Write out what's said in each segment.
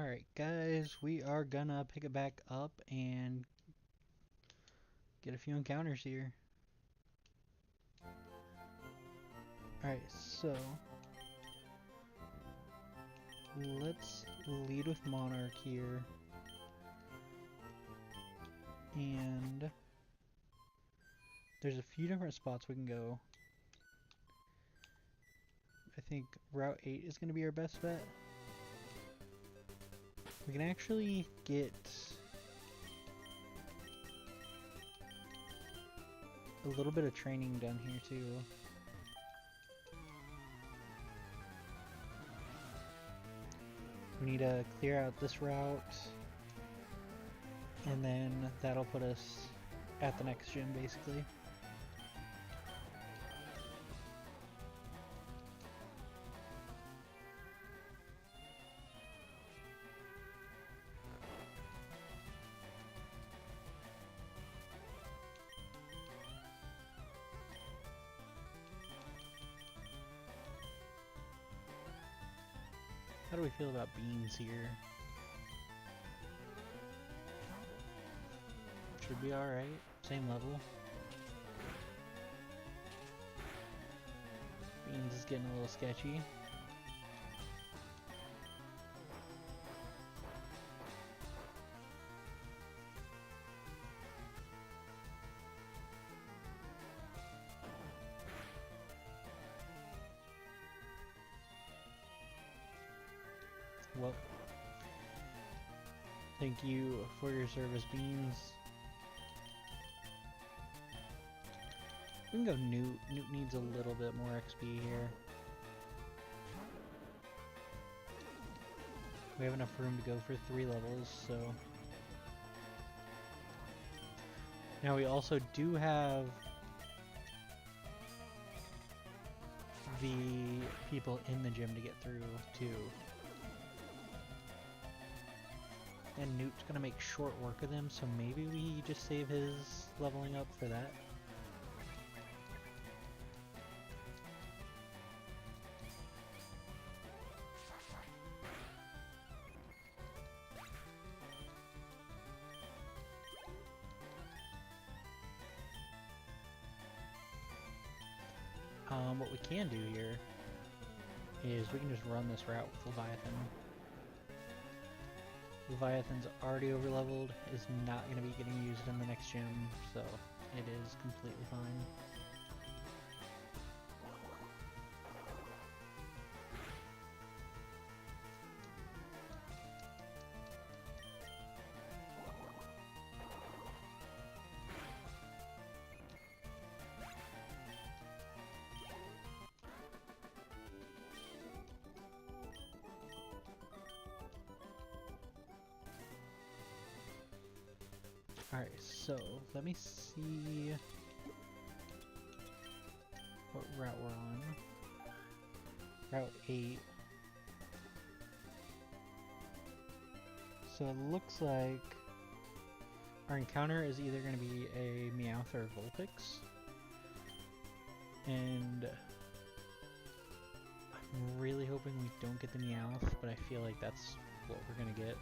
Alright guys, we are gonna pick it back up and get a few encounters here. Alright, so let's lead with Monarch here. And there's a few different spots we can go. I think Route 8 is going to be our best bet. We can actually get a little bit of training done here too. We need to clear out this route, and then that'll put us at the next gym basically. How do we feel about beans here? Should be alright. Same level. Beans is getting a little sketchy. Well, thank you for your service, Beans. We can go Newt. Newt needs a little bit more XP here. We have enough room to go for 3 levels, so... Now we also do have the people in the gym to get through, too. And Newt's gonna make short work of them, so maybe we just save his leveling up for that. What we can do here is we can just run this route with Leviathan. Leviathan's already overleveled, is not going to be getting used in the next gym, so it is completely fine. Alright, so let me see what route we're on. Route 8. So it looks like our encounter is either going to be a Meowth or a Vulpix. And I'm really hoping we don't get the Meowth, but I feel like that's what we're going to get.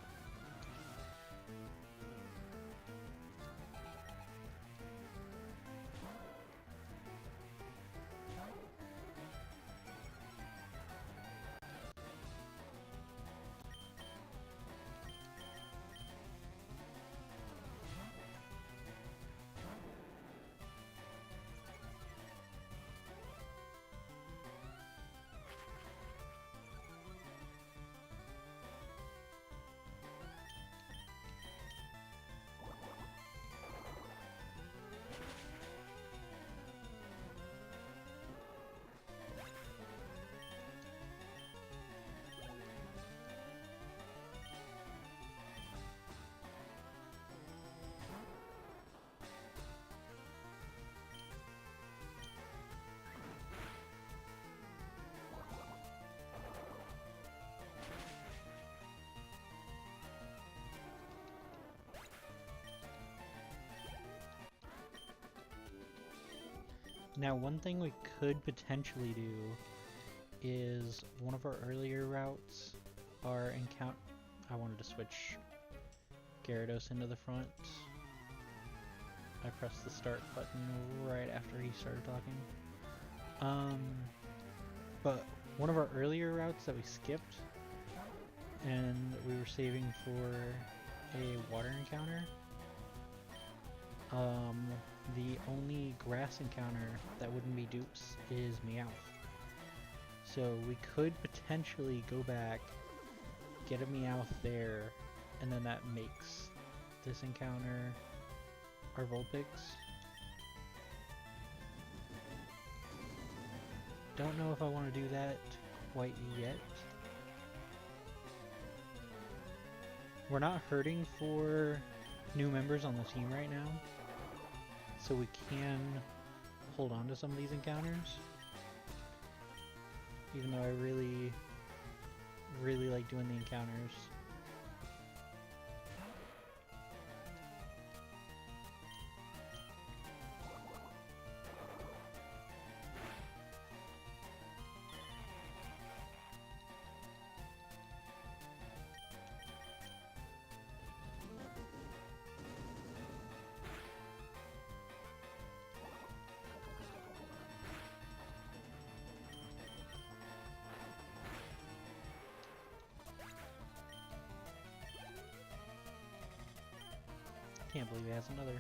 Now, one thing we could potentially do is one of our earlier routes, our I wanted to switch Gyarados into the front. I pressed the start button right after he started talking. But one of our earlier routes that we skipped, and we were saving for a water encounter, the only grass encounter that wouldn't be dupes is Meowth. So we could potentially go back, get a Meowth there, and then that makes this encounter our Vulpix. Don't know if I want to do that quite yet. We're not hurting for new members on the team right now, so we can hold on to some of these encounters. Even though I really like doing the encounters. Can't believe he has another.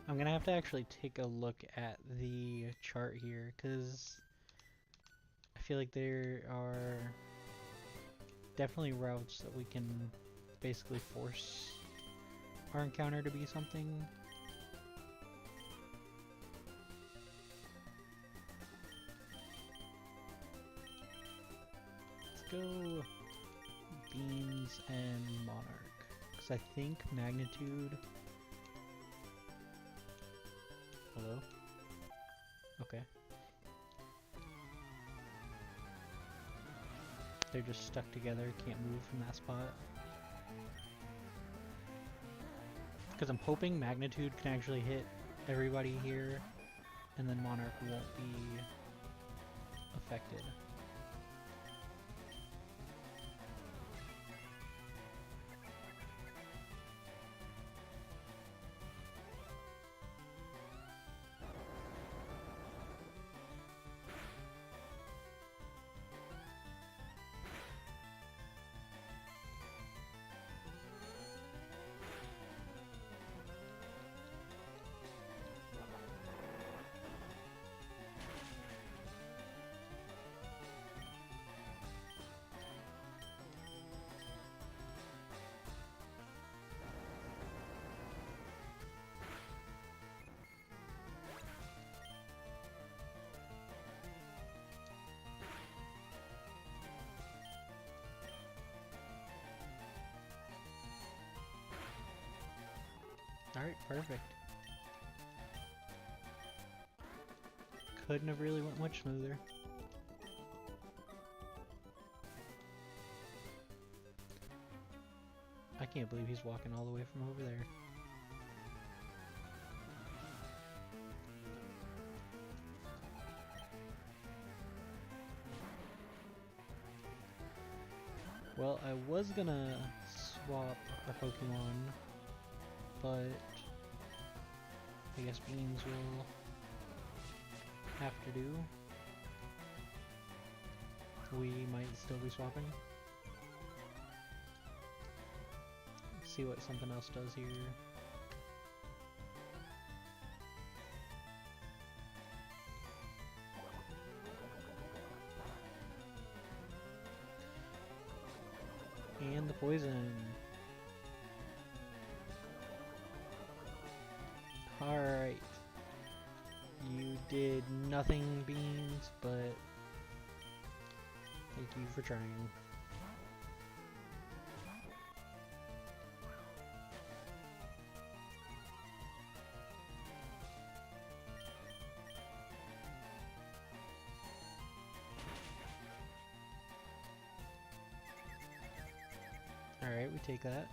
I'm gonna have to actually take a look at the chart here, because I feel like there are definitely routes that we can basically force our encounter to be something. Let's go Beans and Monarch, because I think Magnitude... Hello? Okay. They're just stuck together, can't move from that spot. Because I'm hoping Magnitude can actually hit everybody here, and then Monarch won't be affected. Alright, perfect. Couldn't have really went much smoother. I can't believe he's walking all the way from over there. Well, I was gonna swap our Pokemon, but I guess Beans will have to do. We might still be swapping. Let's see what something else does here. poison. Alright. You did nothing, Beans, but thank you for trying. Alright, we take that.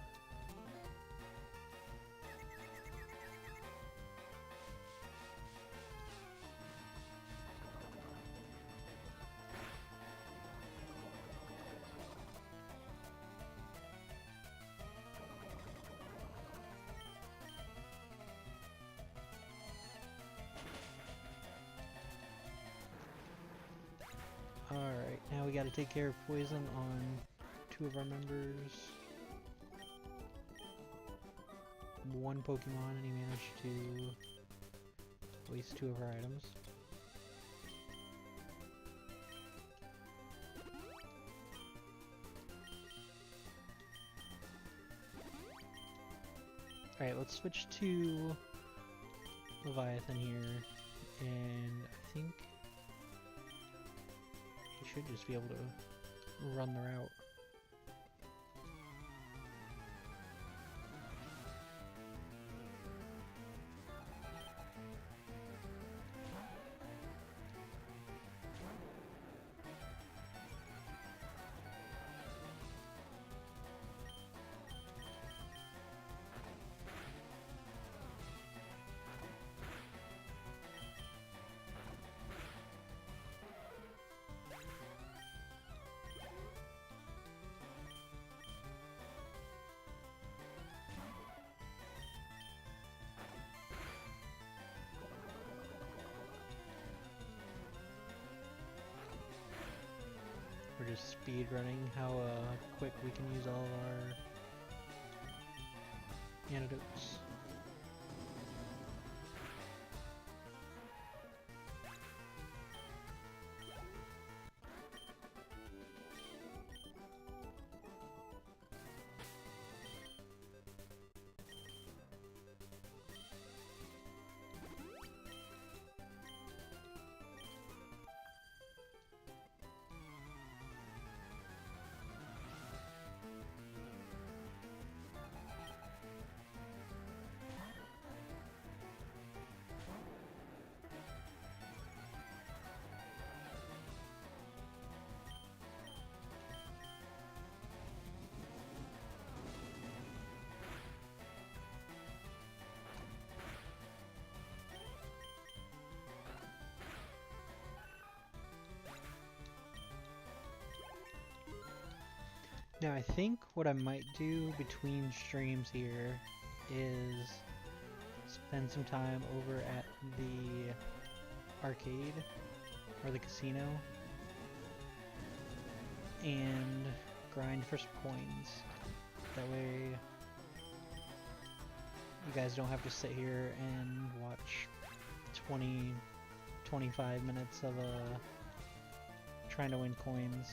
Alright, now we gotta take care of poison on 2 of our members. 1 Pokemon, and he managed to waste 2 of our items. Alright, let's switch to Leviathan here, and I think he should just be able to run the route. We're just speed running how quick we can use all of our antidotes. Now I think what I might do between streams here is spend some time over at the arcade or the casino and grind for some coins. That way you guys don't have to sit here and watch 25 minutes of trying to win coins.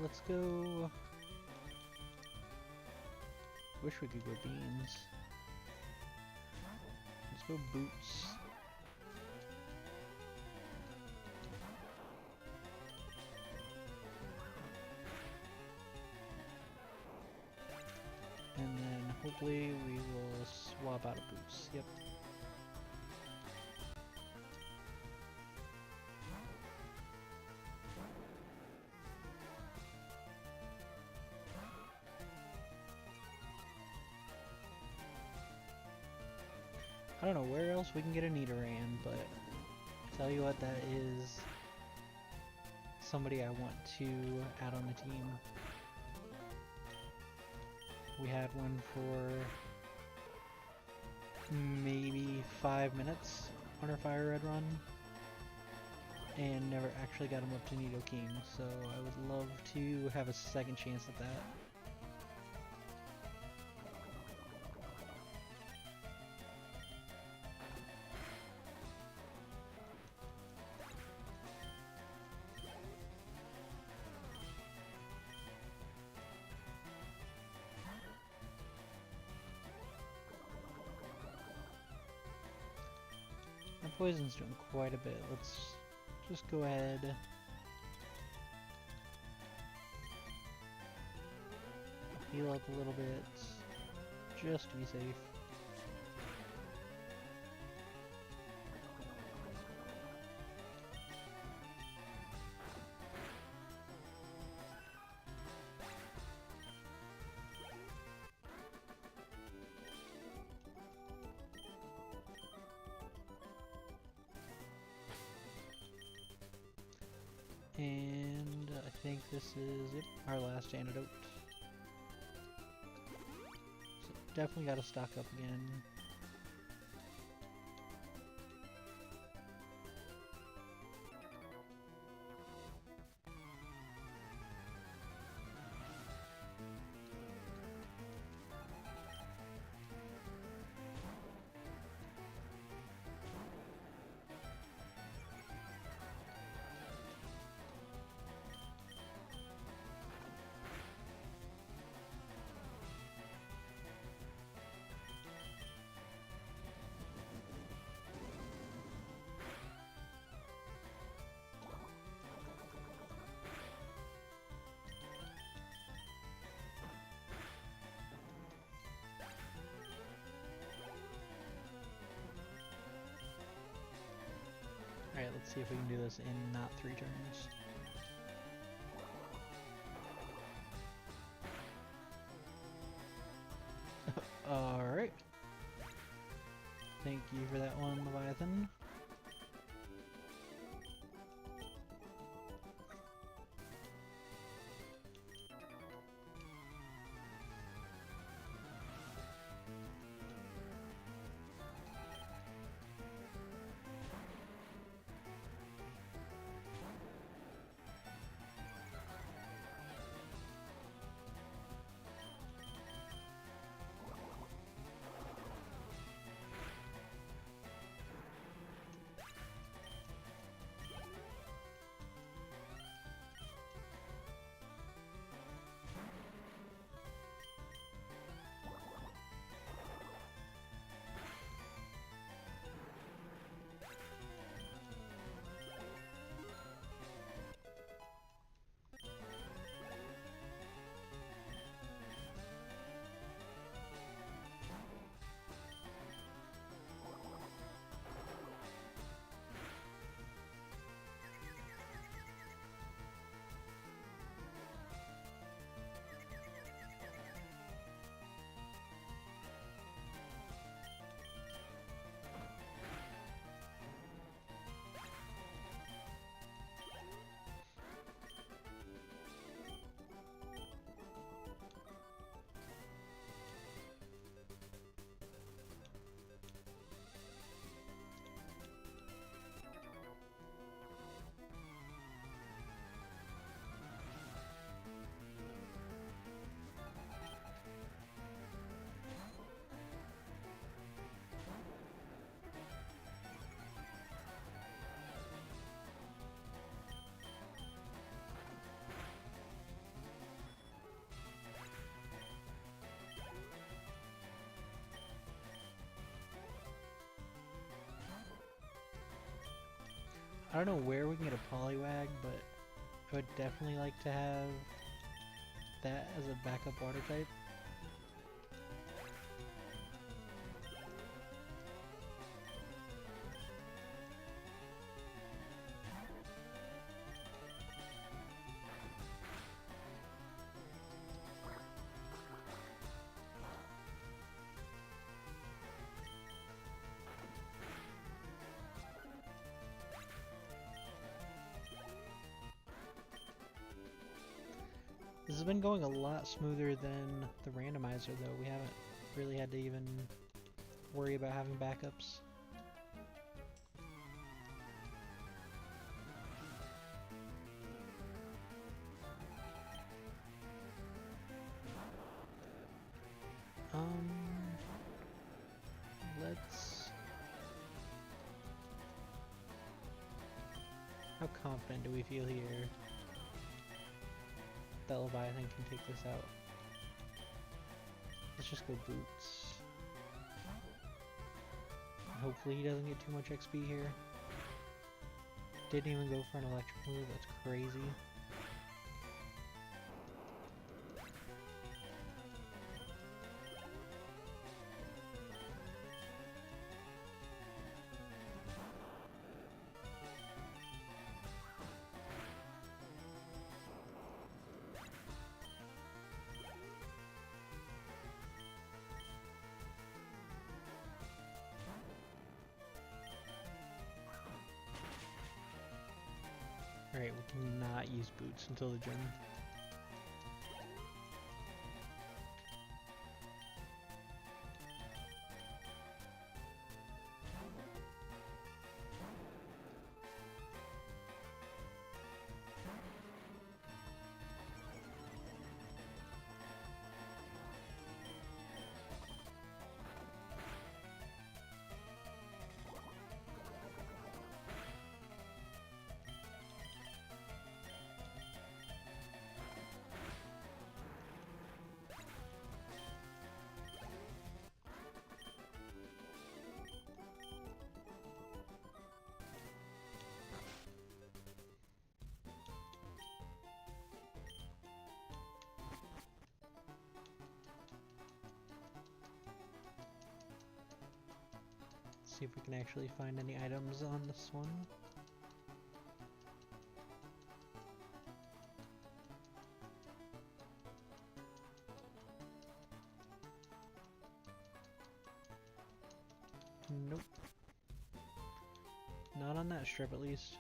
Let's go. Wish we could go Beans. Let's go Boots. And then hopefully we will swap out of Boots. Yep. I don't know where else we can get a Nidoran, but I tell you what, that is somebody I want to add on the team. We had one for maybe 5 minutes on our Fire Red run, and never actually got him up to Nidoking, so I would love to have a second chance at that. My poison's doing quite a bit. Let's just go ahead. Heal up a little bit, just to be safe. And I think this is it, our last antidote. So definitely gotta stock up again. Alright, let's see if we can do this in not 3 turns. Alright. Thank you for that one, Leviathan. I don't know where we can get a Poliwag, but I would definitely like to have that as a backup water type. This has been going a lot smoother than the randomizer, though. We haven't really had to even worry about having backups. Let's... How confident do we feel here that Leviathan can take this out? Let's just go boots. Hopefully he doesn't get too much XP here. Didn't even go for an electric move, that's crazy. Alright, we cannot use boots until the gym. See if we can actually find any items on this one. Nope. Not on that strip, at least.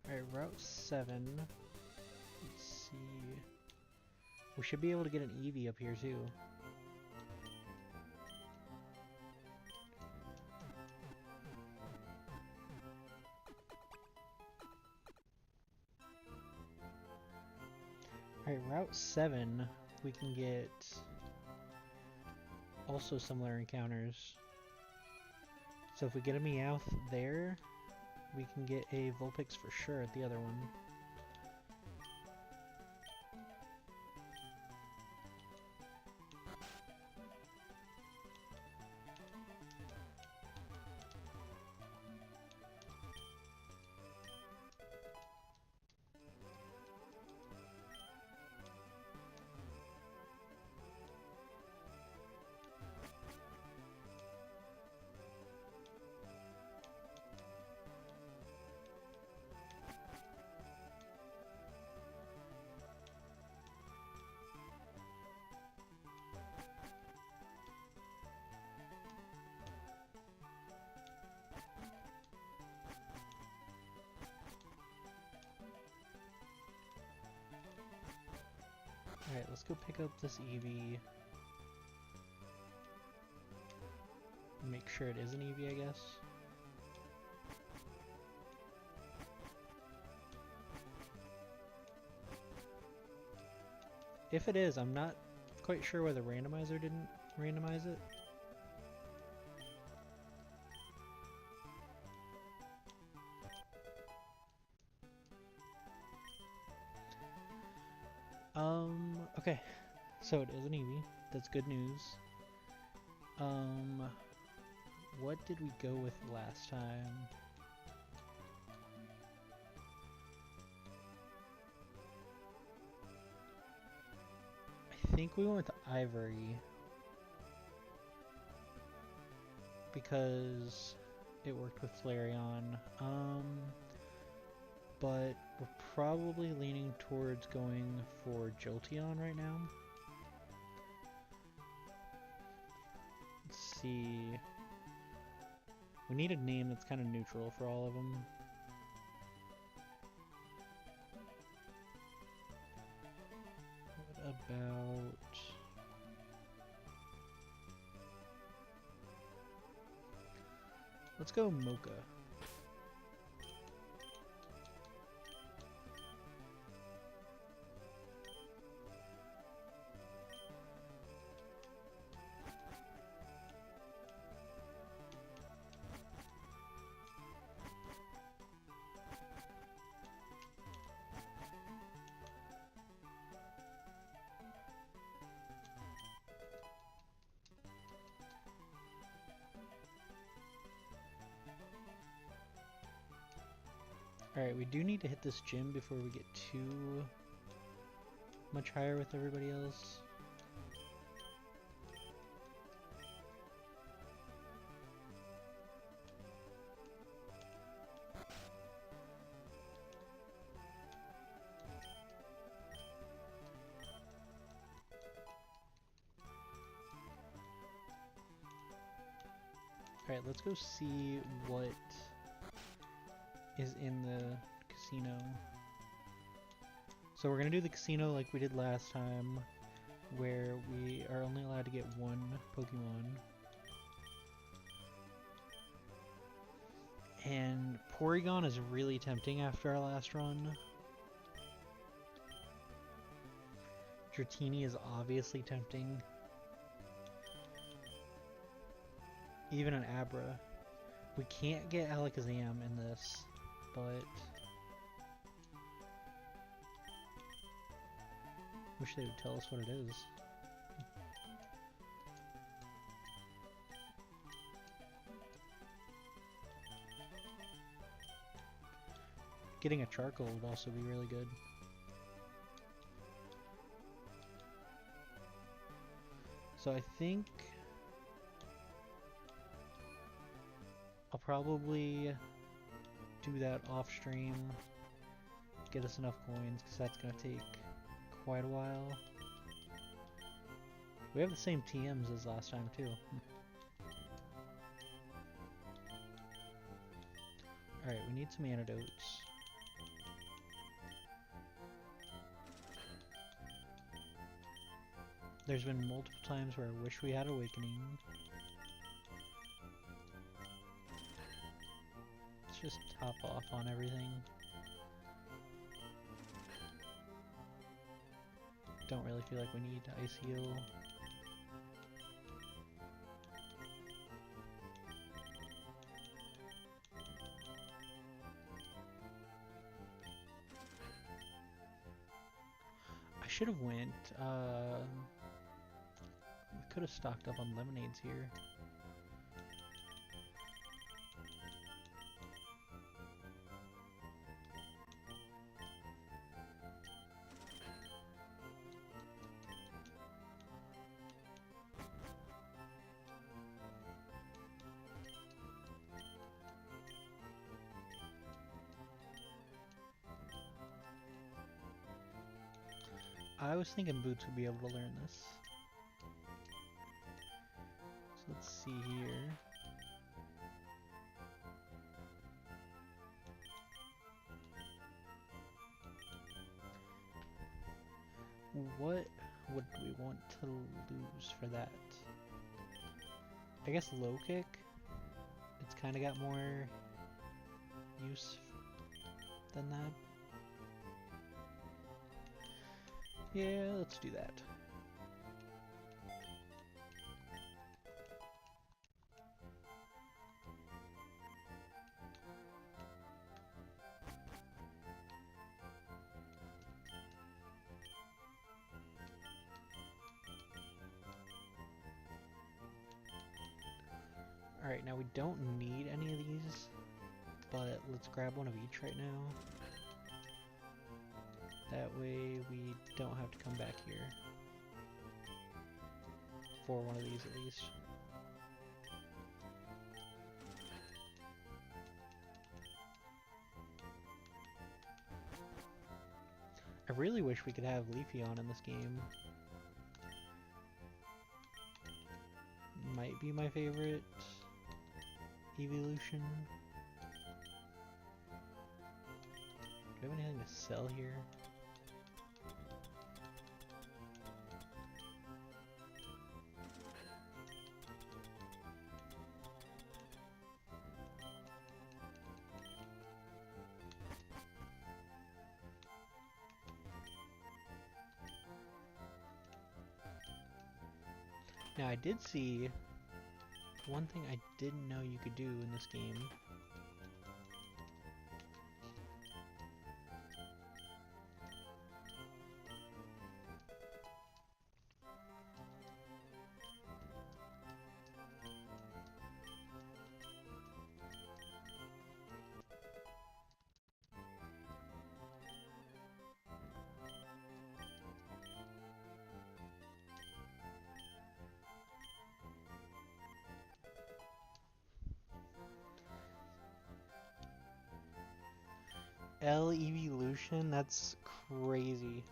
Alright, Route 7. Let's see. We should be able to get an Eevee up here, too. Alright, Route 7, we can get also similar encounters. So if we get a Meowth there, we can get a Vulpix for sure at the other one. Alright, let's go pick up this Eevee. Make sure it is an Eevee, I guess. If it is, I'm not quite sure why the randomizer didn't randomize it. Okay, so it is an Eevee. That's good news. What did we go with last time? I think we went with Ivory. Because it worked with Flareon. But we're probably leaning towards going for Jolteon right now. Let's see. We need a name that's kind of neutral for all of them. about... Let's go Mocha. Alright, we do need to hit this gym before we get too much higher with everybody else. Alright, let's go see what is in the casino. So we're gonna do the casino like we did last time, where we are only allowed to get one Pokemon. And Porygon is really tempting after our last run. Dratini is obviously tempting. Even an Abra. We can't get Alakazam in this, but wish they would tell us what it is. Getting a Charcoal would also be really good. So I think I'll probably do that off stream, get us enough coins, because that's going to take quite a while. We have the same TMs as last time too. Alright, we need some antidotes. There's been multiple times where I wish we had Awakening. Let's just top off on everything. Don't really feel like we need Ice Heal. I should have went, we could have stocked up on lemonades here. I was thinking Boots would be able to learn this. So let's see here. What would we want to lose for that? I guess Low Kick. It's kind of got more use than that. Yeah, let's do that. Alright, now we don't need any of these, but let's grab one of each right now. That way we don't have to come back here for one of these at least. I really wish we could have Leafeon in this game. Might be my favorite evolution. Do we have anything to sell here? Now I did see one thing I didn't know you could do in this game. L-evolution? That's crazy.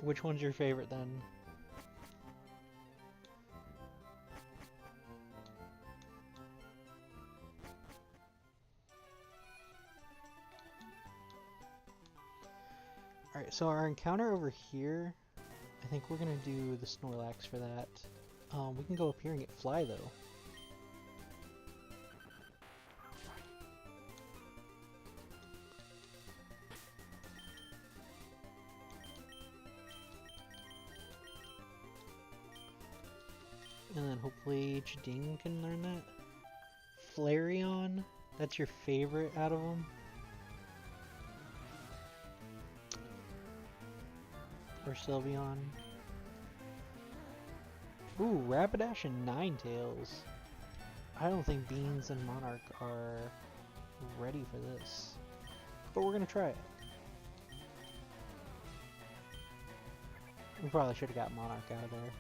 Which one's your favorite then? Alright, so our encounter over here, I think we're gonna do the Snorlax for that. We can go up here and get Fly though. And then hopefully Jading can learn that. Flareon? That's your favorite out of them? Or Sylveon? Ooh, Rapidash and Ninetales. I don't think Beans and Monarch are ready for this. But we're gonna try it. We probably should have got Monarch out of there.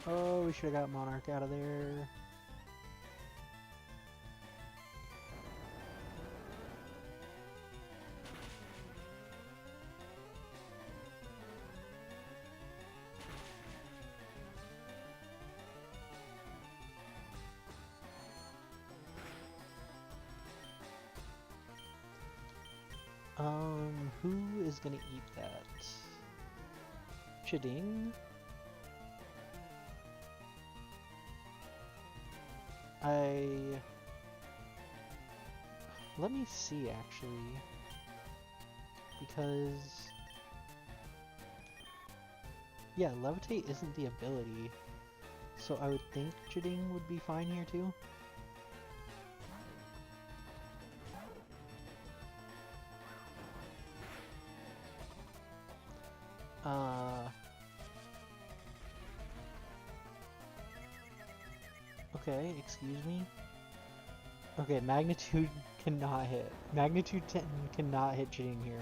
Oh, we should have got Monarch out of there. Who is gonna eat that? Chiding? Let me see actually, because yeah, Levitate isn't the ability, so I would think Chiding would be fine here too. Okay, excuse me. Okay, Magnitude cannot hit. Magnitude 10 cannot hit Chiding here.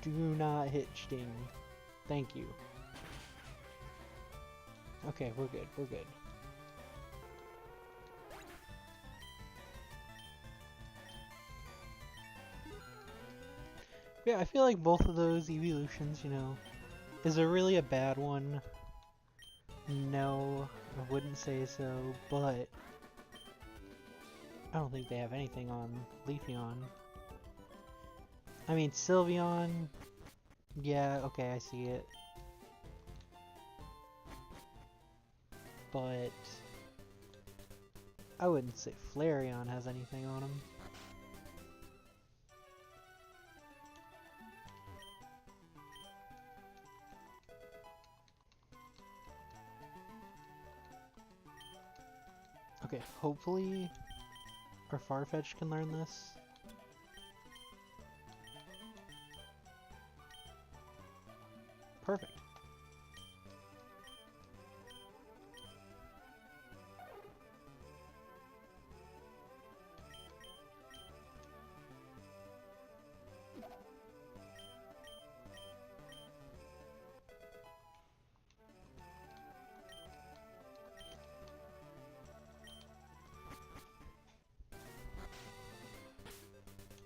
Do not hit Chiding. Thank you. Okay, we're good, we're good. Yeah, I feel like both of those evolutions, you know, is there really a bad one? No, I wouldn't say so, but I don't think they have anything on Leafeon. I mean, Sylveon, yeah, okay, I see it. But I wouldn't say Flareon has anything on him. Okay, hopefully our Farfetch'd can learn this. Perfect.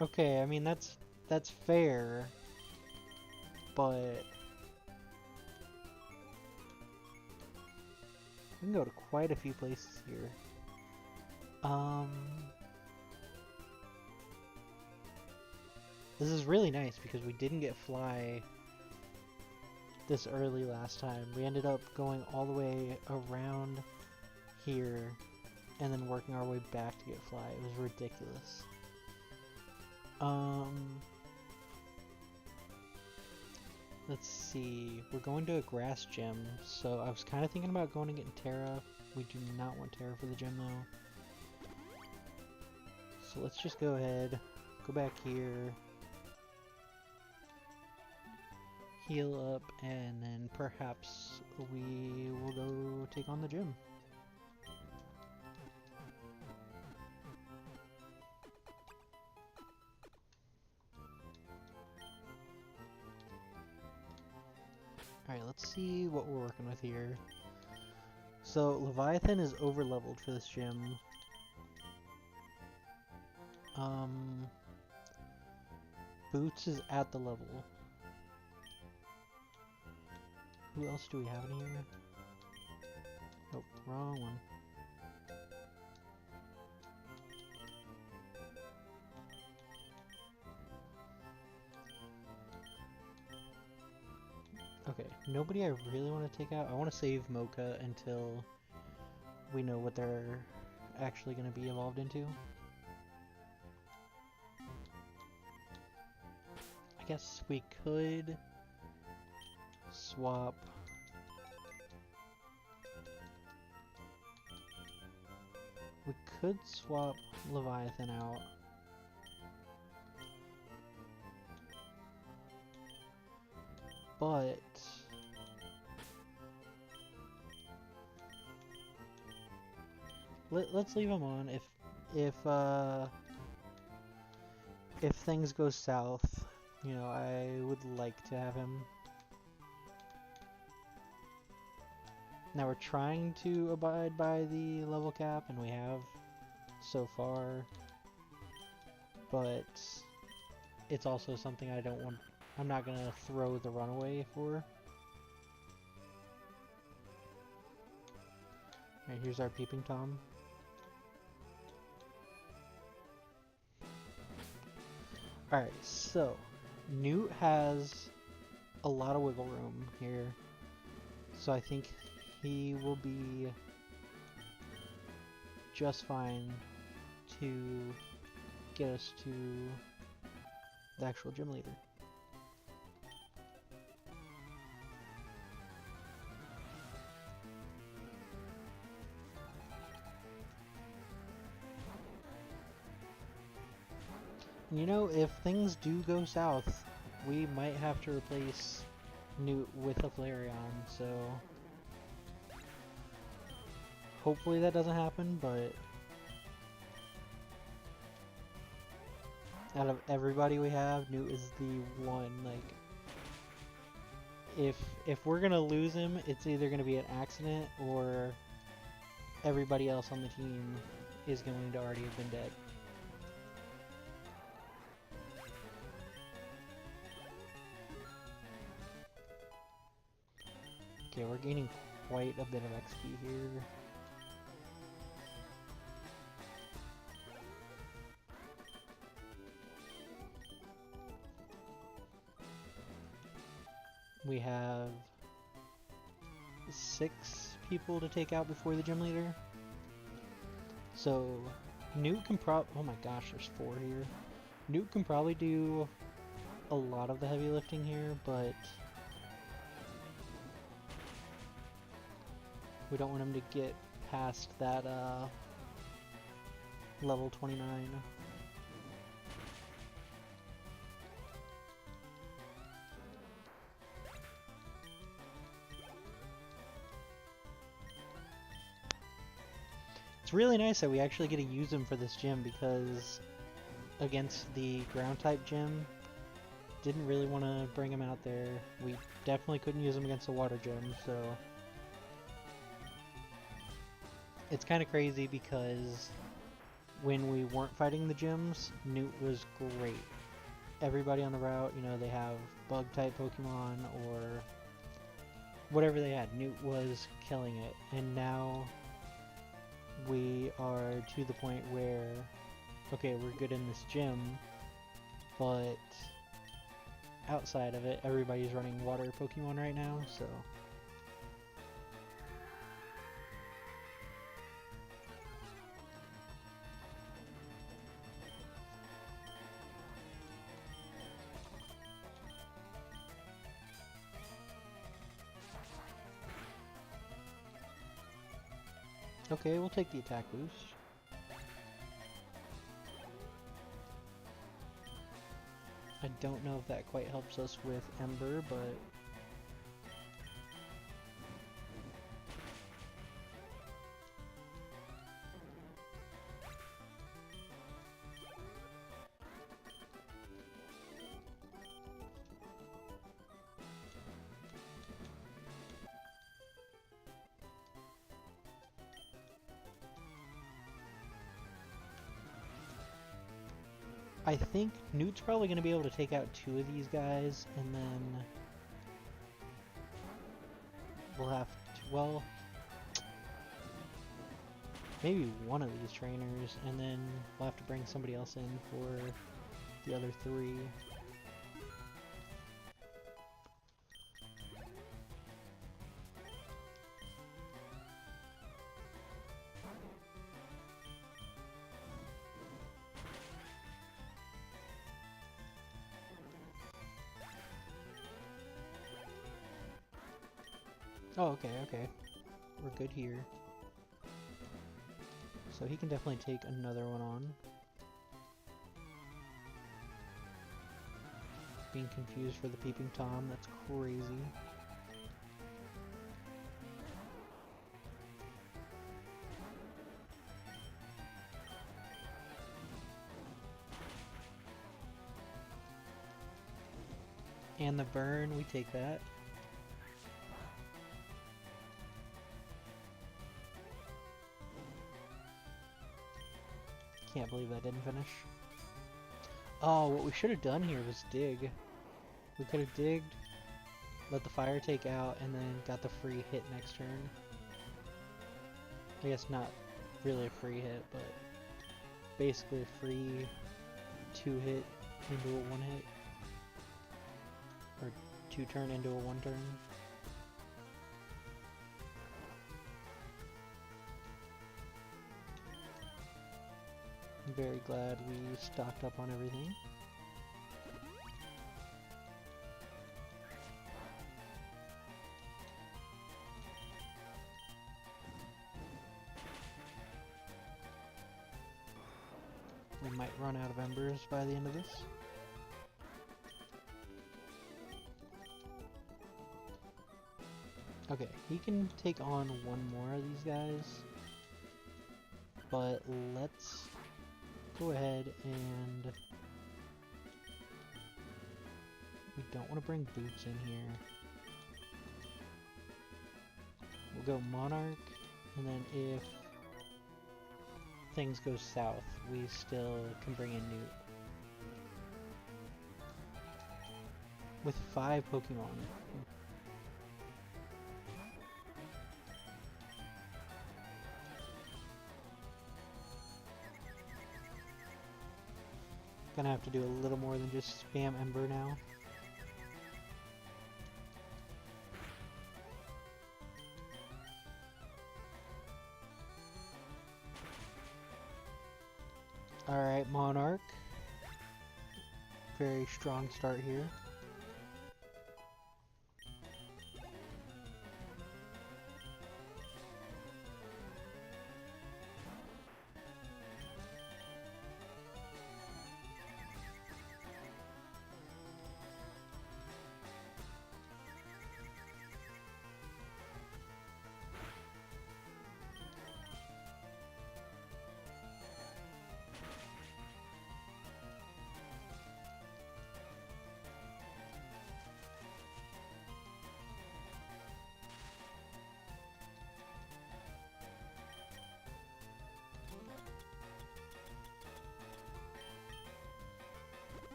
Okay, I mean that's fair, but we can go to quite a few places here. This is really nice because we didn't get Fly this early last time. We ended up going all the way around here and then working our way back to get Fly. It was ridiculous. Let's see. We're going to a grass gym, so I was kind of thinking about going and getting Terra. We do not want Terra for the gym though. So let's just go ahead, go back here, heal up, and then perhaps we will go take on the gym. Alright, let's see what we're working with here. So, Leviathan is over-leveled for this gym. Boots is at the level. Who else do we have in here? Nope, wrong one. Okay, nobody I really want to take out. I want to save Mocha until we know what they're actually going to be evolved into. I guess we could swap Leviathan out. But let's leave him on. If things go south, you know, I would like to have him. Now we're trying to abide by the level cap, and we have so far, but it's also something I'm not gonna throw the runaway for. Alright, here's our Peeping Tom. Alright, so Newt has a lot of wiggle room here, so I think he will be just fine to get us to the actual gym leader. You know, if things do go south, we might have to replace Newt with a Flareon, so hopefully that doesn't happen, but out of everybody we have, Newt is the one. Like, if we're gonna lose him, it's either gonna be an accident or everybody else on the team is going to already have been dead. Okay, we're gaining quite a bit of XP here. We have 6 people to take out before the gym leader. So Newt can oh my gosh, there's 4 here. Newt can probably do a lot of the heavy lifting here, but we don't want him to get past that level 29. It's really nice that we actually get to use him for this gym, because against the ground type gym, didn't really want to bring him out there. We definitely couldn't use him against the water gym, so it's kind of crazy because when we weren't fighting the gyms, Newt was great. Everybody on the route, you know, they have bug type Pokemon or whatever they had. Newt was killing it, and now we are to the point where, okay, we're good in this gym, but outside of it, everybody's running water Pokemon right now, so... Okay, we'll take the attack boost. I don't know if that quite helps us with Ember, but... I think Newt's probably going to be able to take out 2 of these guys, and then we'll have to, well, maybe one of these trainers, and then we'll have to bring somebody else in for the other 3. Oh, okay. We're good here. So he can definitely take another one on. Being confused for the Peeping Tom, that's crazy. And the burn, we take that. Can't believe that didn't finish. Oh, what we should have done here was dig. We could have digged, let the fire take out, and then got the free hit next turn. I guess not really a free hit, but basically a free 2-hit into a 1-hit. Or 2-turn into a 1-turn. I'm very glad we stocked up on everything. We might run out of embers by the end of this. Okay, he can take on one more of these guys, but let's go ahead and we don't want to bring Boots in here. We'll go Monarch, and then if things go south, we still can bring in Newt. With 5 Pokemon. Gonna have to do a little more than just spam Ember now. Alright, Monarch. Very strong start here.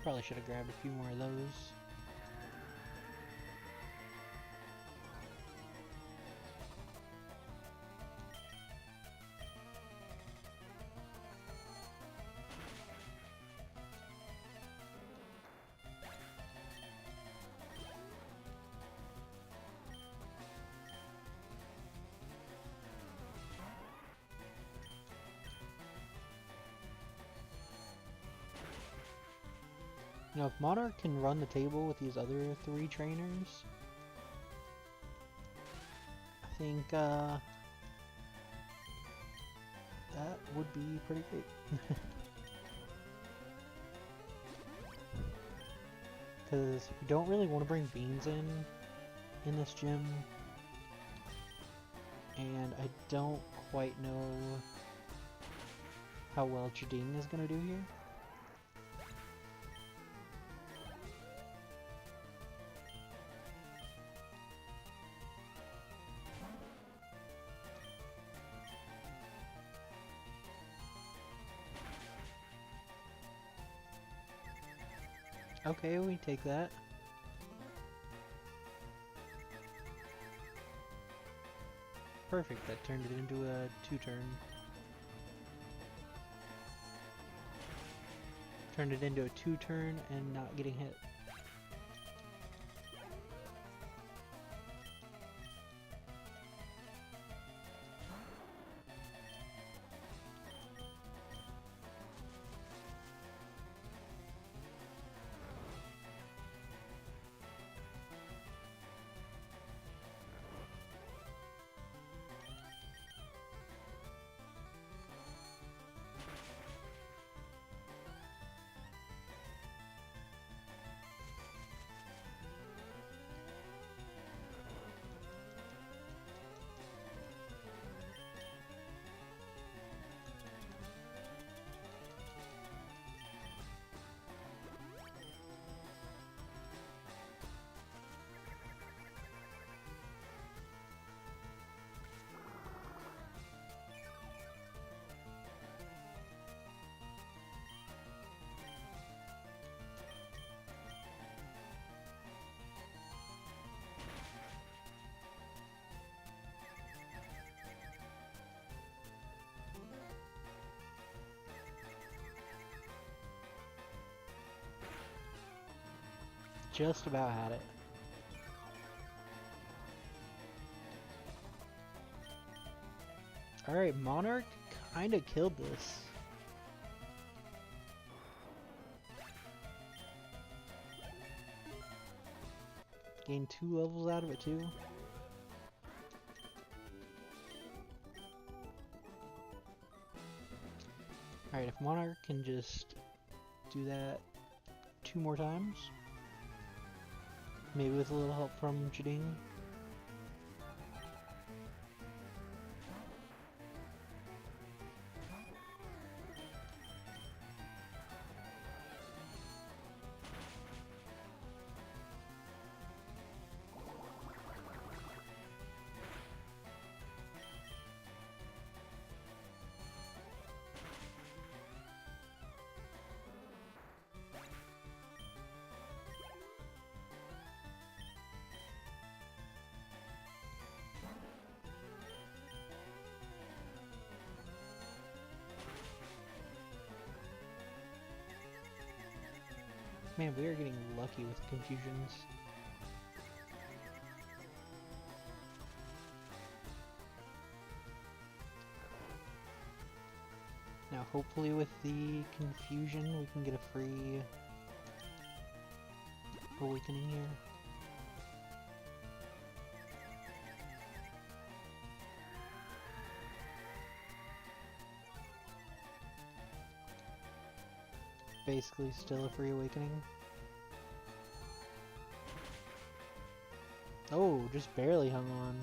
Probably should have grabbed a few more of those. You know, if Monarch can run the table with these other 3 trainers, I think that would be pretty great. Because we don't really want to bring Beans in this gym, and I don't quite know how well Jading is going to do here. Okay, we take that. Perfect, that turned it into a 2-turn. Turned it into a 2-turn and not getting hit. Just about had it. Alright, Monarch kinda killed this. Gained 2 levels out of it too. Alright, if Monarch can just do that 2 more times, maybe with a little help from Jading. Man, we are getting lucky with confusions. Now, hopefully with the confusion, we can get a free awakening here. Basically still a free awakening. Oh, just barely hung on.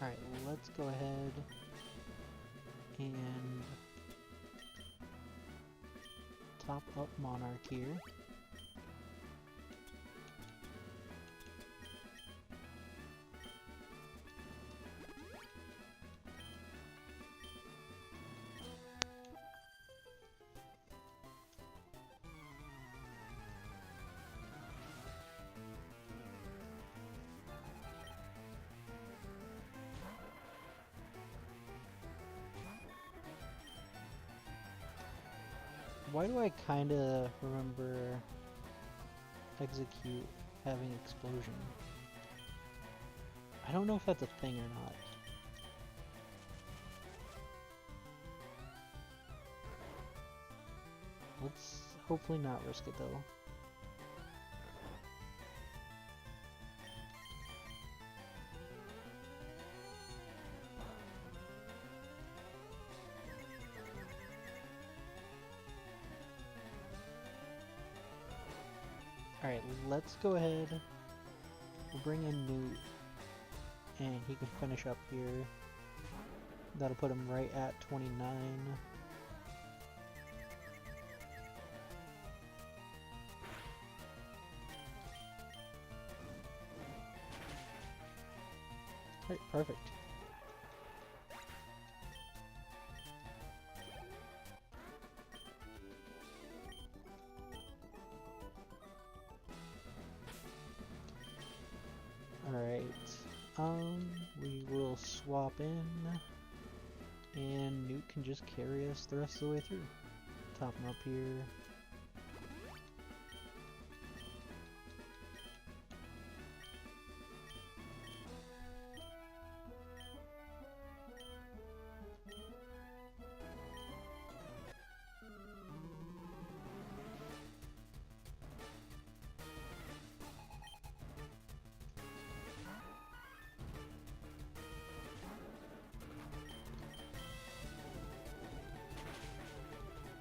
Alright, let's go ahead and top up Monarch here. Why do I kinda remember Execute having Explosion? I don't know if that's a thing or not. Let's hopefully not risk it though. Alright, let's go ahead. We'll bring in Newt, and he can finish up here. That'll put him right at 29. Alright, perfect. Alright, we will swap in, and Newt can just carry us the rest of the way through. Top him up here.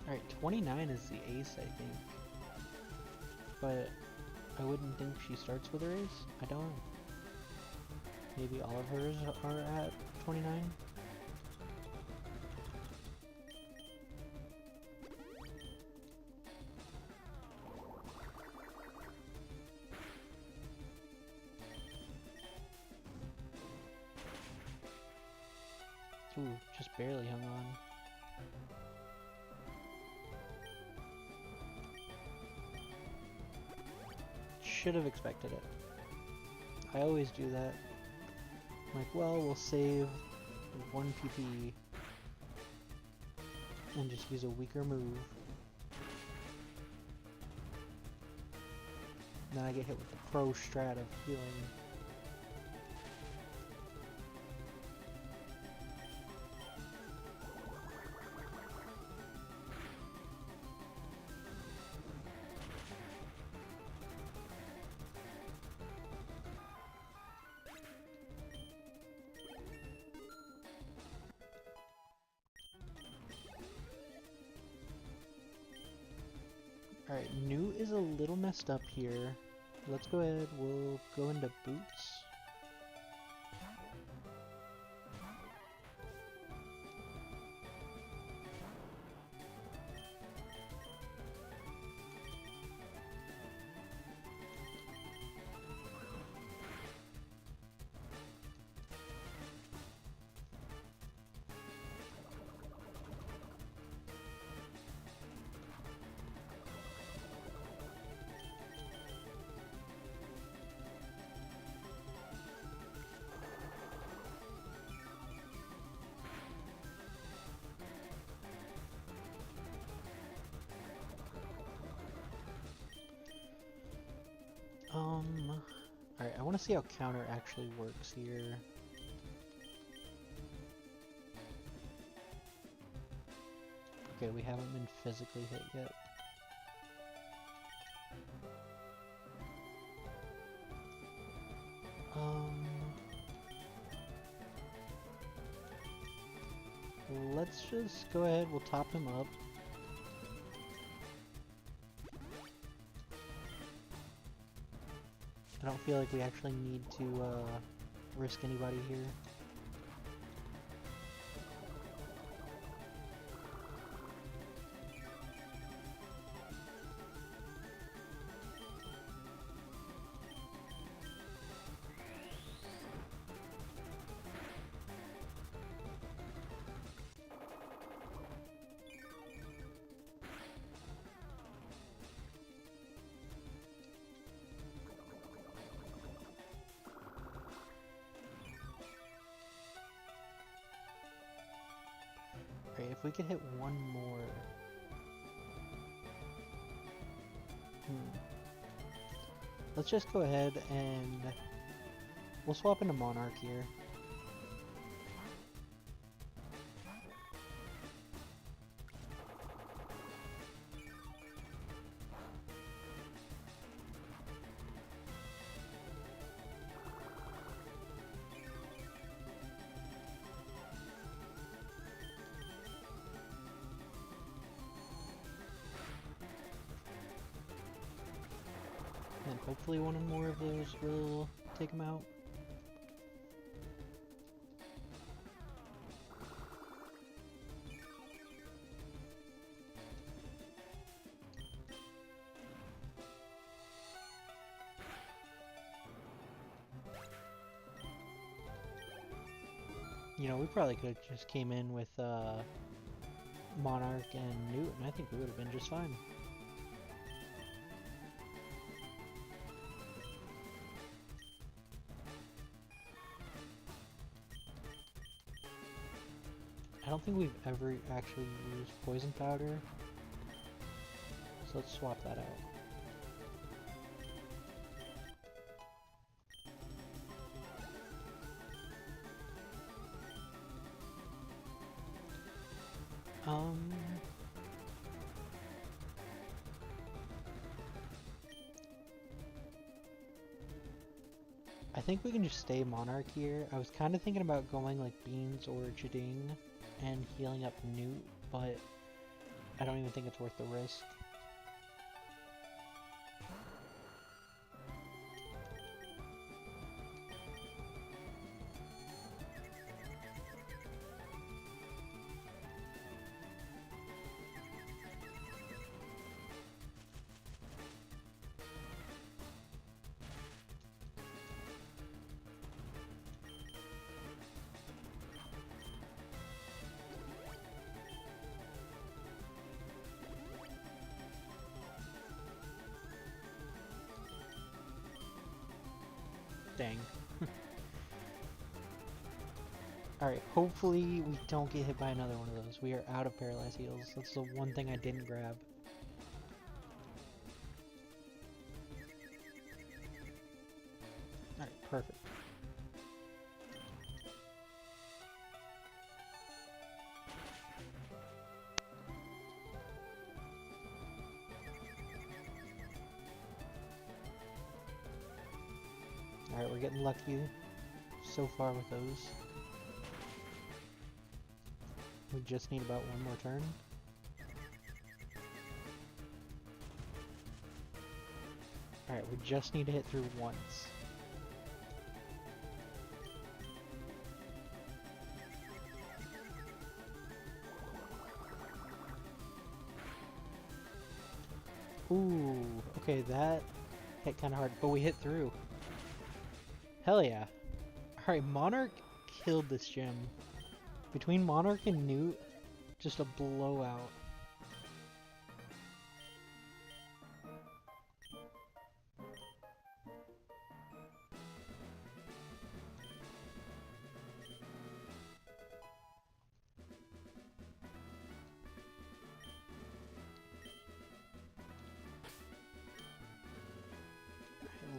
Alright, 29 is the ace, I think. But I wouldn't think she starts with her ace. I don't know. Maybe all of hers are at 29? Ooh, just barely hung on. Should have expected it. I always do that. I'm like, well, we'll save 1 PP and just use a weaker move. And then I get hit with the pro strat of healing. Alright, Newt is a little messed up here. Let's go ahead, we'll go into boots. Alright, I want to see how counter actually works here. Okay, we haven't been physically hit yet. Let's just go ahead, we'll top him up. I don't feel like we actually need to risk anybody here. Alright, if we could hit one more. let's just go ahead and we'll swap into Monarch here. And hopefully one or more of those will take him out. You know, we probably could have just came in with Monarch and Newt, and I think we would have been just fine. I don't think we've ever actually used poison powder, so let's swap that out. I think we can just stay Monarch here. I was kind of thinking about going like Beans or Jading and healing up Newt, but I don't even think it's worth the risk. Dang. Alright, hopefully we don't get hit by another one of those. We are out of paralyzed heals. That's the one thing I didn't grab. Alright, perfect. Alright, we're getting lucky so far with those. We just need about one more turn. Alright, we just need to hit through once. Ooh, okay, that hit kind of hard, but we hit through. Hell yeah. Alright, Monarch killed this gym. Between Monarch and Newt, just a blowout.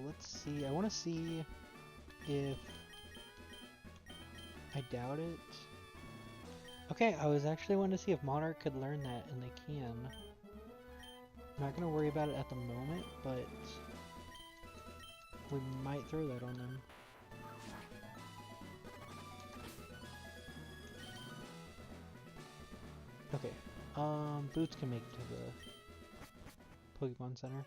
Let's see, I want to see if... I doubt it. Okay, I was actually wanting to see if Monarch could learn that, and they can. I'm not going to worry about it at the moment, but we might throw that on them. Okay, Boots can make it to the Pokemon Center.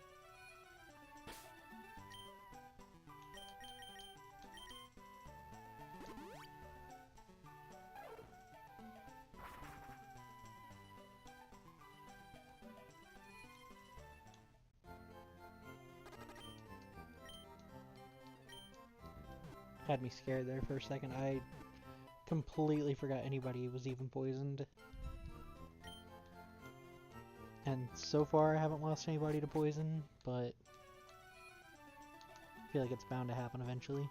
Had me scared there for a second. I completely forgot anybody was even poisoned. And so far I haven't lost anybody to poison, but I feel like it's bound to happen eventually.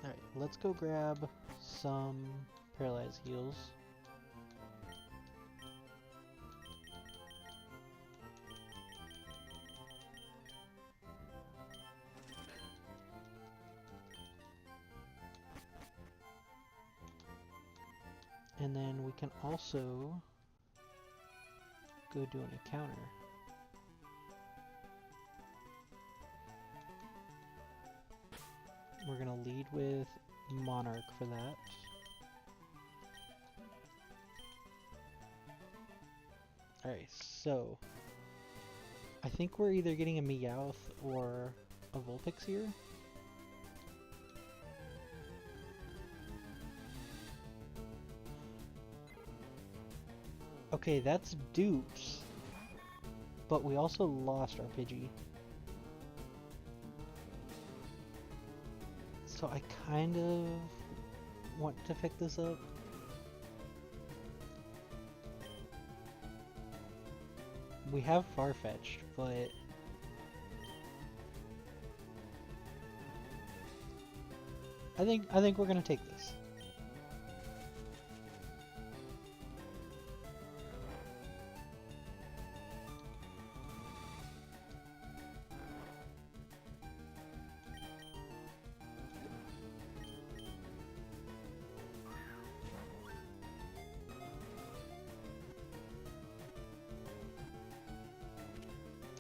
Alright, let's go grab some paralyzed heals. And then we can also go do an encounter. We're gonna lead with Monarch for that. Alright, so I think we're either getting a Meowth or a Vulpix here. Okay, that's dupes. But we also lost our Pidgey. So I kind of want to pick this up. We have Farfetch'd, but I think we're gonna take this.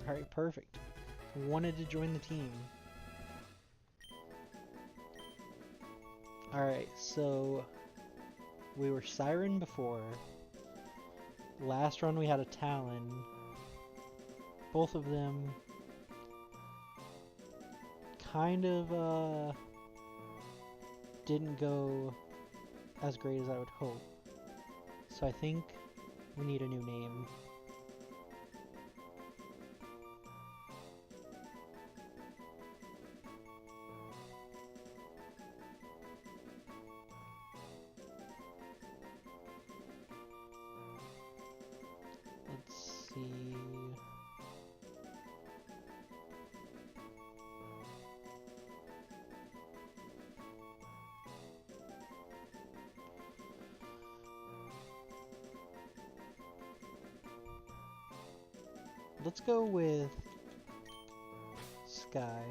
Alright, perfect. Wanted to join the team. Alright, so we were Siren before. Last run we had a Talon. Both of them kind of didn't go as great as I would hope. So I think we need a new name. Let's see. Let's go with Sky.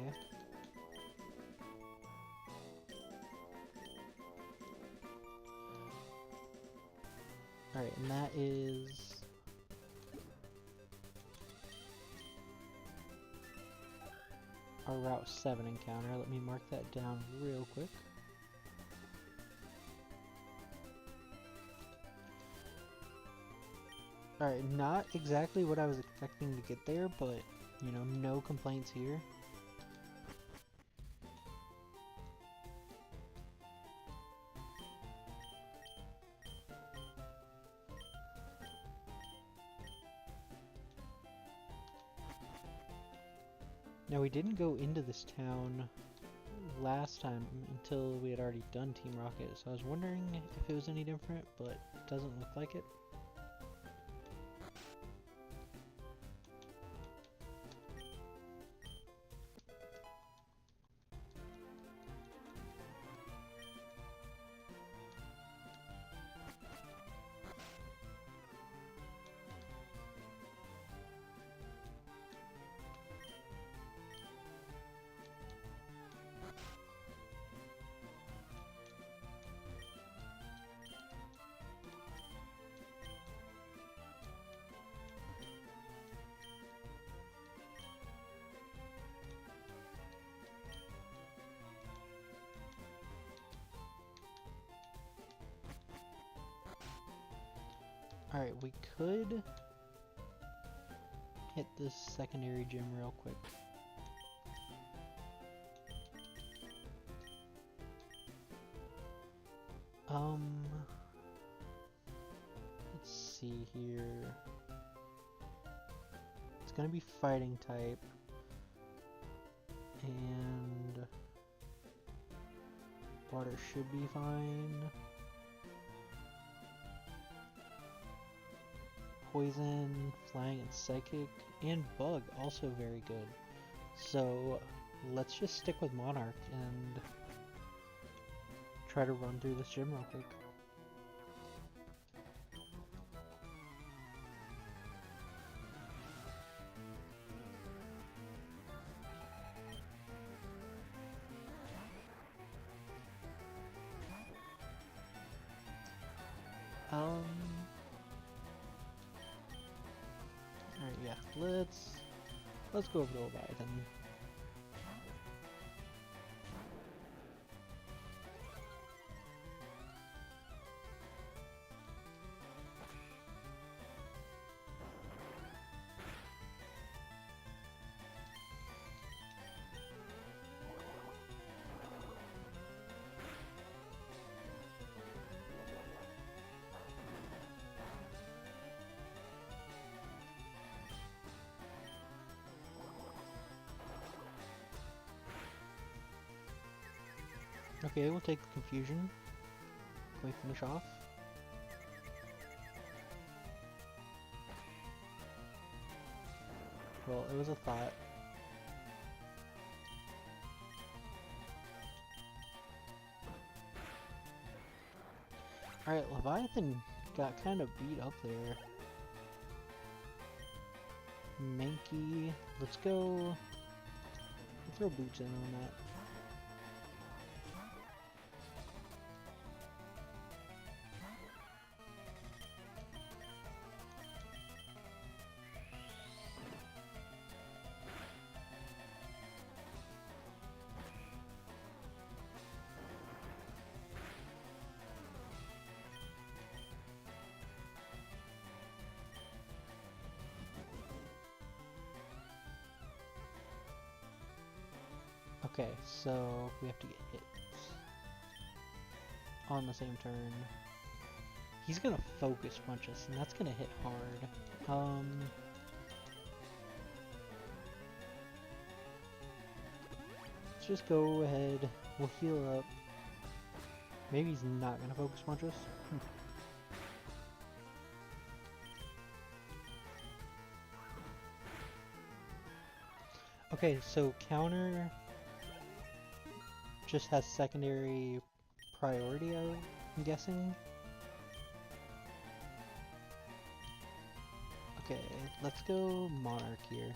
Alright, and that is our Route 7 encounter. Let me mark that down real quick. Alright, not exactly what I was expecting to get there, but, you know, no complaints here. Now, we didn't go into this town last time until we had already done Team Rocket, so I was wondering if it was any different, but it doesn't look like it. Alright, we could hit this secondary gym real quick. Let's see here. It's gonna be fighting type. And water should be fine. Poison, flying, and psychic, and bug also very good. So let's just stick with Monarch and try to run through this gym real quick. let's go over to Leviathan. Okay, we'll take the confusion. Can we finish off? Well, it was a thought. Alright, Leviathan got kind of beat up there. Mankey, let's go. Let's throw boots in on that. Okay, so we have to get hit on the same turn. He's gonna focus punch us, and that's gonna hit hard. Let's just go ahead. We'll heal up. Maybe he's not gonna focus punch us. Okay, so counter just has secondary priority, I'm guessing. Okay, let's go Monarch here.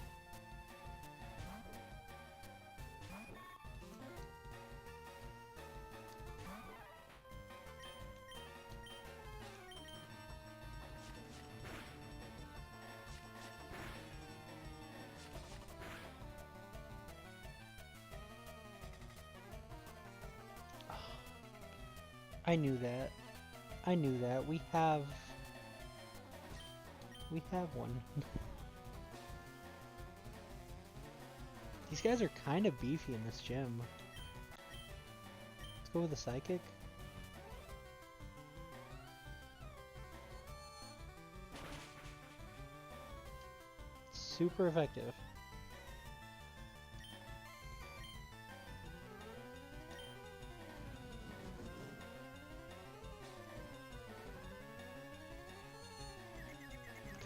I knew that. I knew that. We have one. These guys are kind of beefy in this gym. Let's go with the Psychic. Super effective.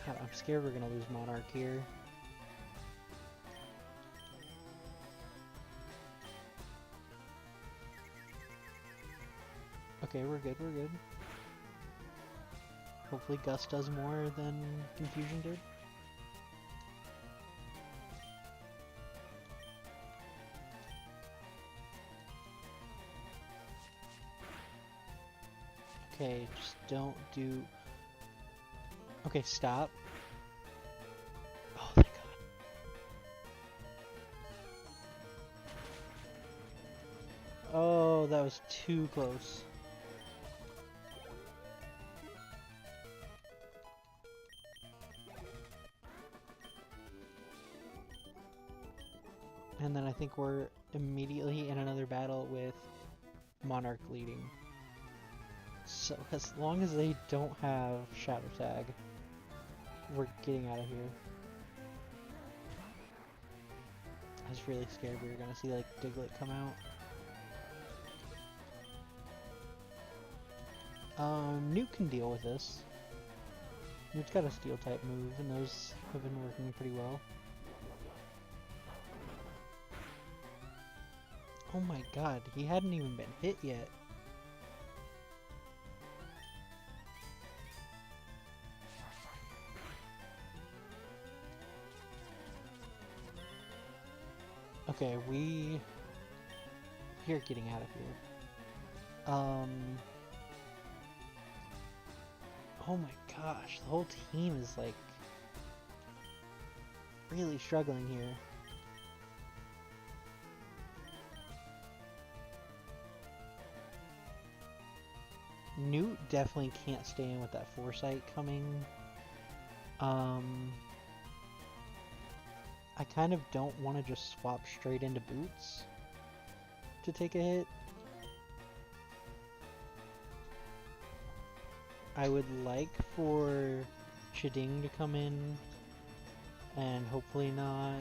God, I'm scared we're gonna lose Monarch here. Okay, we're good, we're good. Hopefully Gus does more than Confusion did. Okay, just don't do... Okay, stop. Oh, thank God. Oh, that was too close. And then I think we're immediately in another battle with Monarch leading. So, as long as they don't have Shadow Tag, we're getting out of here. I was really scared we were gonna see, like, Diglett come out. Newt can deal with this. Newt's got a Steel type move, and those have been working pretty well. Oh my God, he hadn't even been hit yet. Okay, we're getting out of here. Oh my gosh, the whole team is like... really struggling here. Newt definitely can't stay in with that foresight coming. I kind of don't want to just swap straight into boots to take a hit. I would like for Shading to come in and hopefully not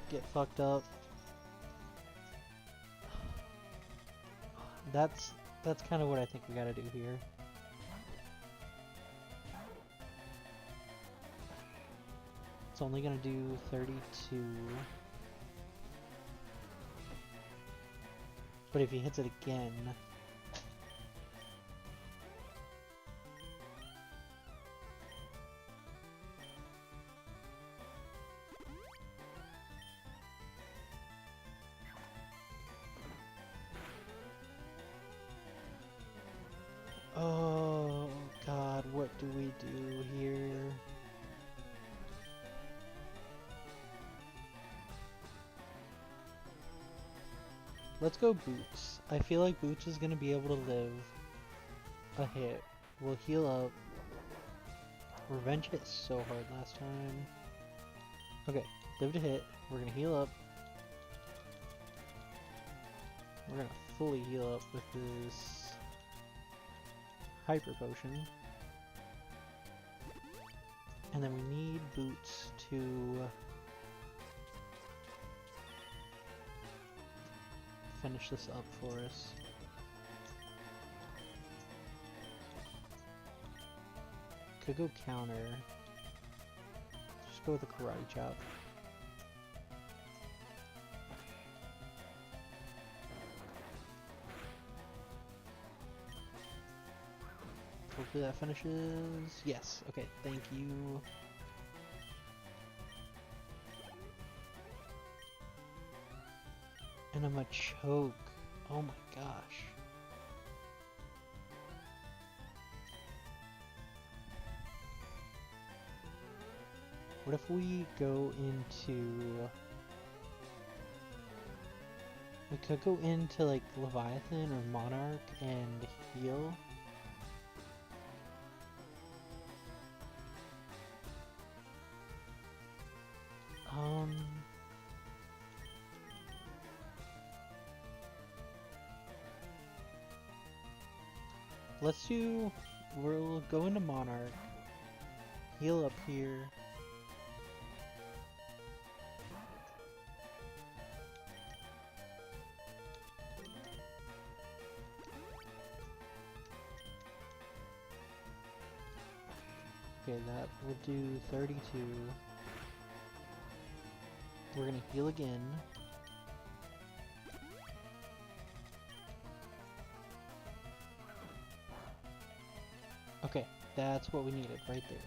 get fucked up. That's kind of what I think we gotta do here. It's only gonna do 32. But if he hits it again... Oh god, what do we do here? Let's go Boots. I feel like Boots is gonna be able to live a hit. We'll heal up. Revenge hit so hard last time. Okay, lived a hit. We're gonna heal up. We're gonna fully heal up with this Hyper Potion. And then we need Boots to finish this up for us. Could go counter. Just go with a Karate Chop. Hopefully that finishes. Yes. Okay. Thank you. And I'm a choke. Oh my gosh. What if we go into... We could go into like Leviathan or Monarch and heal. Let's do... We'll go into Monarch. Heal up here. Okay, that will do 32. We're gonna heal again. Okay, that's what we needed right there.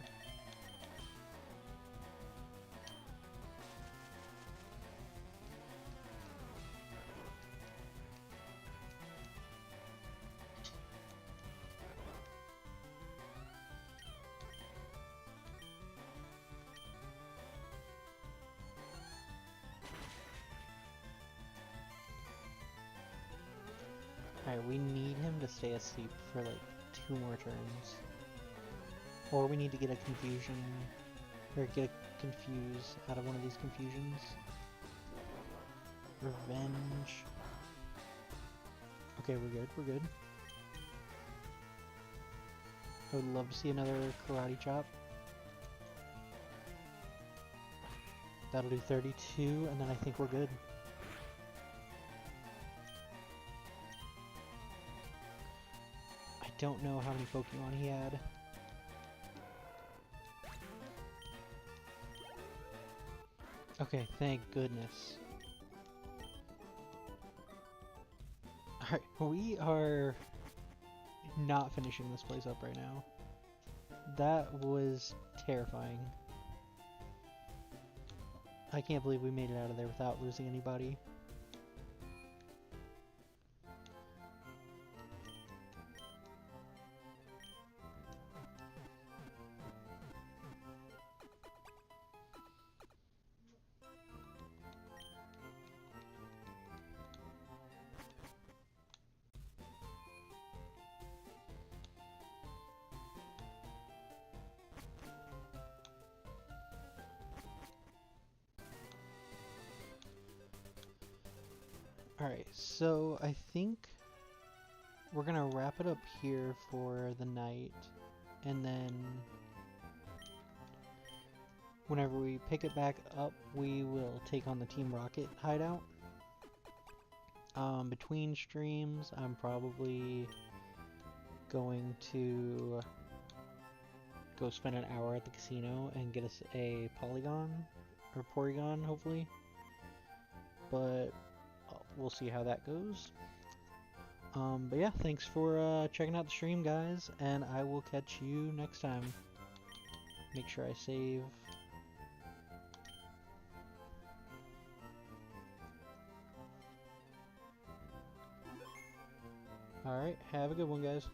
Alright, we need him to stay asleep for like 2 more turns. Or we need to get a confusion, or get a confuse out of one of these confusions. Revenge. Okay, we're good, we're good. I would love to see another Karate Chop. That'll do 32, and then I think we're good. I don't know how many Pokemon he had. Okay, thank goodness. Alright, we are not finishing this place up right now. That was terrifying. I can't believe we made it out of there without losing anybody. Alright, so I think we're gonna wrap it up here for the night, and then whenever we pick it back up, we will take on the Team Rocket hideout. Between streams, I'm probably going to go spend an hour at the casino and get us a Polygon, or Porygon, hopefully. But we'll see how that goes. But yeah, thanks for checking out the stream, guys, and I will catch you next time. Make sure I save. Alright, have a good one, guys.